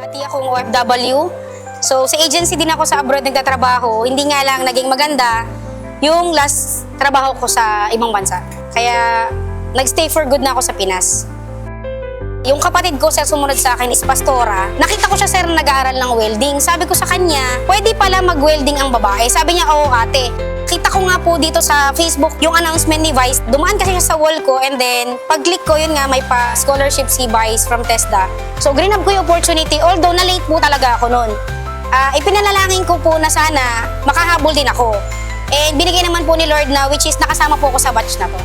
Dati akong OFW. So sa agency din ako sa abroad nagtatrabaho. Hindi nga lang naging maganda yung last trabaho ko sa ibang bansa. Kaya nagstay for good na ako sa Pinas. Yung kapatid ko sir sumunod sa akin is pastora. Nakita ko siya sir nag-aaral ng welding. Sabi ko sa kanya, pwede pala mag-welding ang babae. Sabi niya, oo ate. Kita ko nga po dito sa Facebook yung announcement ni Vice. Dumaan kasi siya sa wall ko and then pag-click ko yun nga may pa-scholarship si Vice from TESDA. So grab ko yung opportunity although na-late po talaga ako noon. Ipinalalangin ko po na sana makahabol din ako. And binigay naman po ni Lord na which is nakasama po ako sa batch na to.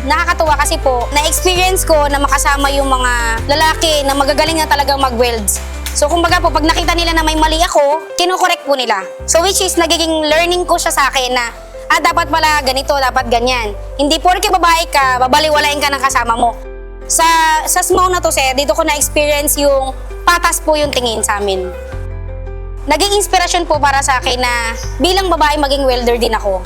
Nakakatuwa kasi po, na-experience ko na makasama yung mga lalaki na magagaling na talagang mag-welds. So kumbaga po, pag nakita nila na may mali ako, kinokorek po nila. So which is nagiging learning ko siya sa akin na dapat pala ganito, dapat ganyan. Hindi porke babae ka, babaliwalain ka ng kasama mo. Sa SMAW na to sir, dito ko na-experience yung patas po yung tingin sa amin. Naging inspirasyon po para sa akin na bilang babae maging welder din ako.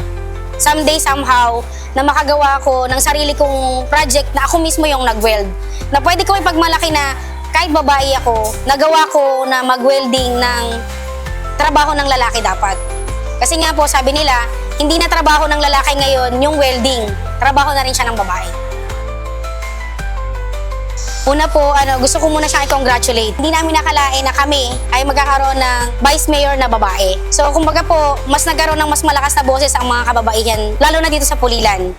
Someday, somehow, na makagawa ko ng sarili kong project na ako mismo yung nag-weld. Na pwede ko ipagmalaki na kahit babae ako, nagawa ko na mag-welding ng trabaho ng lalaki dapat. Kasi nga po, sabi nila, hindi na trabaho ng lalaki ngayon yung welding. Trabaho na rin siya ng babae. Una po, gusto ko muna siyang i-congratulate. Hindi namin nakalain na kami ay magkakaroon ng Vice Mayor na babae. So, kumbaga po, mas nagkaroon ng mas malakas na boses ang mga kababaihan, lalo na dito sa Pulilan.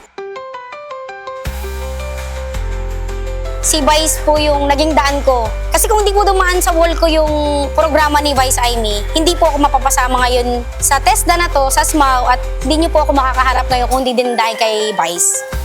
Si Vice po yung naging daan ko. Kasi kung hindi po dumaan sa wall ko yung programa ni Vice Aimee, hindi po ako mapapasama ngayon sa TESDA na to, sa SMAW, at hindi niyo po ako makakaharap ngayon kung hindi din dahil kay Vice.